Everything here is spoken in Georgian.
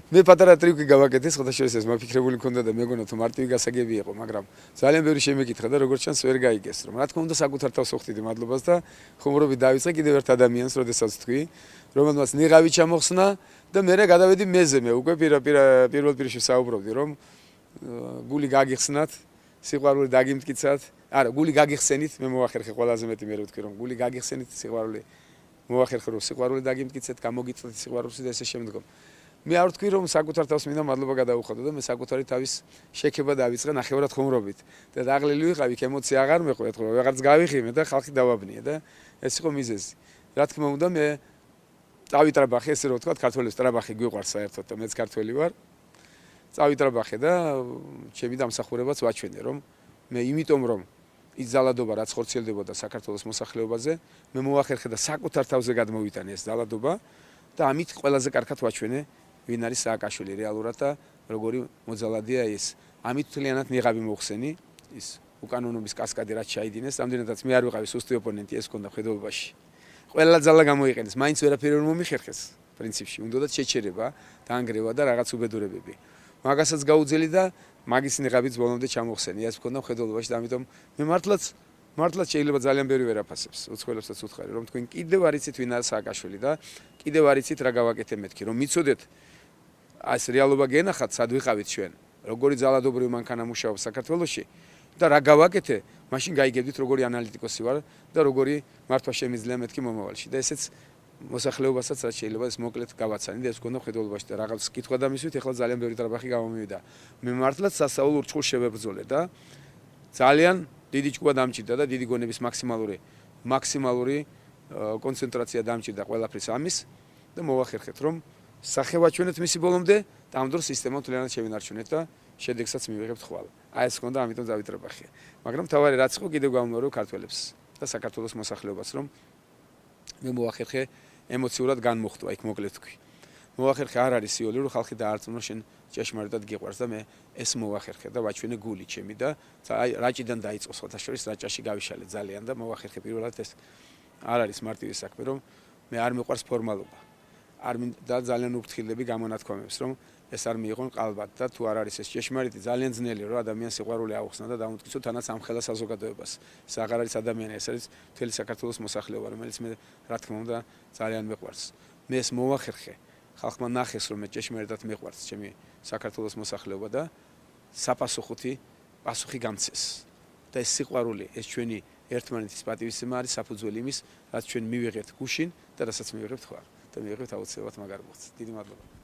მე პატარა ტრიუკი გავაკეთე, სხვადასხვა ეს მაფიქრებული მქონდა და მეგონა თუ მარტივი გასაგები იყო, მაგრამ ძალიან ბევრი შემეკითხა და როგორც ჩანს ვერ გაიგეს, რომ რა თქმა უნდა საკუთარ თავს ვხვდიდი მადლობას და ხუმრობით დავიწყე კიდევ ერთ ადამიანს, როდესაც თქვი, რომელმაც ნიღავი ჩამოხსნა და მე გადავედი მეზე, მე უკვე პირველ პირში საუბრობდი, რომ გული გაგიხსნათ, სიყვარული დაგიმტკიცათ, არა, გული გაგიხსენით, მე მოახერხე ყველაზე მეტი მე ვთქვი, რომ გული გაგიხსენით, სიყვარული მოახერხე, რომ სიყვარული დაგიმტკიცეთ, გამოგიწვეთ სიყვარულს და ესე შემდგომ. მე არ ვთქვი რომ საკუთარ თავს მინდა მადლობა გადაუხადო და მე საკუთარი თავის შექება დავიწყე ნახევრად ხუმრობით და დაღლილი ვიყავი, ემოცია აღარ მეყვია, ხო, ვეღარც გავიხიმე და ხალხი დავაბნია და ეს იყო მიზეზი. რა თქმა უნდა მე წავიტრაბახე, ესე რომ ვთქვა, ქართველებს ტრაბახი გვიყვარს საერთოდ და მეც ქართველი ვარ. წავიტრაბახე და ჩემი დამსახურებაც ვაჩვენე, რომ მე იმიტომ რომ ის ძალადობა რაც ხორციელდებოდა საქართველოს მოსახლეობაზე, მე მოახერხე და საკუთარ თავზე გადმოვიტანე ეს ძალადობა და ამით ყველაზე კარგად ვაჩვენე ვინ არის სააკაშვილი რეალურად და როგორი მოძალადია ის. ამით თლიანად ნიღაბი მოხსენი, ის უკანონობის კასკადი რაც ჩაიდინეს, ამდენადაც მე არ ვიყავი სუსტი ოპონენტი, ეს ქონდა ხედობობაში. ყველა ძალა გამოიყენეს, მაინც ვერაფერი ვერ მომიხერხეს პრინციპში, უნდათ შეჩერება, დაანგრევა და რაღაც უბედურებები. მაგასაც გაუძელი და მაგის ნიღაბიც ბოლომდე ჩამოხსენი, ეს ქონდა ხედობობაში და ამიტომ მე მართლაც შეიძლება ძალიან ბევრი ვერაფასებს, უცხოელებსაც უთხარი, რომ თქვენ კიდევ არ იცით ვინ არის სააკაშვილი და კიდევ არ იცით რა გავაკეთე მეთქი, რომ მიცოდეთ ეს რეალობა გენახათ, სად ვიყავით ჩვენ, როგორი ძალადობრივი მანქანა მუშაობს საქართველოში და რა გავაკეთე, მაშინ გაიგებდით როგორი ანალიტიკოსი ვარ და როგორი მართვა შემიძლია მეთქი მომავალში და ესეც მოსახლეობასაც რაც შეიძლება ეს მოკლედ გავაცანი და ეს გქონდა ხედობობაში და რაღაც კითხვა დამისვით, ეხლა ძალიან ბევრი ტრაბახი გამომივიდა. მე მართლაც სასწაულ ურჩხულ შევებრძოლე და ძალიან დიდი ჭკუა დამჭირდა და დიდი გონების მაქსიმალური კონცენტრაცია დამჭირდა ყველაფრის ამის და მოვახერხეთ რომ სახე ვაჩვენეთ მისი ბოლომდე და ამ დროს სისტემა თლიანად შევინარჩუნეთ და შედეგსაც მივიღებთ ხვალ. აი ეს ხონდა, ამიტომ დავიტრაბახე. მაგრამ თავარი რაც იყო კიდევ გავუმეორო ქართველებს და საქართველოს მოსახლეობას რომ მე მოახერხე ემოციურად განმოხტვა იქ მოკლედ თქვი. მოახერხე არ არის სიოლი რომ ხალხი დაარწმუნოს შენ ჭეშმარიტად გიყვარს და მე ეს მოახერხე და ვაჩვენე გული ჩემი და აი რაჭიდან დაიწყო სხვადასხვა რაჭაში გავიშალე ძალიან და მოახერხე პირველად ეს არ არის მარტივი საქმე რომ მე არ მიყვარს ფორმალობა. არ მინდა ძალიან უფრთხილები გამონათქვამებს რომ ეს არ მიიღონ ყალბად და თუ არ არის ეს ჭეშმარიტი ძალიან ძნელი რომ ადამიანს სიყვარული აუხსნა და დამოუკიდებლად თანაც ამხელა საზოგადოებას. ეს აღარ არის ადამიანი, ეს არის მთელი საქართველოს მოსახლეობა, რომელიც მე რა თქმა უნდა ძალიან მიყვარს. მე ეს მოახერხე ხალხმა ნახეს რომ მე ჭეშმარიტად მიყვარს ჩემი საქართველოს მოსახლეობა და საპასუხოთი პასუხი გამცეს. და ეს სიყვარული, ეს ჩვენი ერთმანეთის პატივისცემა არის საფუძველი იმის, რაც ჩვენ მივიღებთ გუშინ და რასაც მივიღებთ ხვალ და მივიღებთ აუცილებლად მაგარ მოხდს. დიდი მადლობა.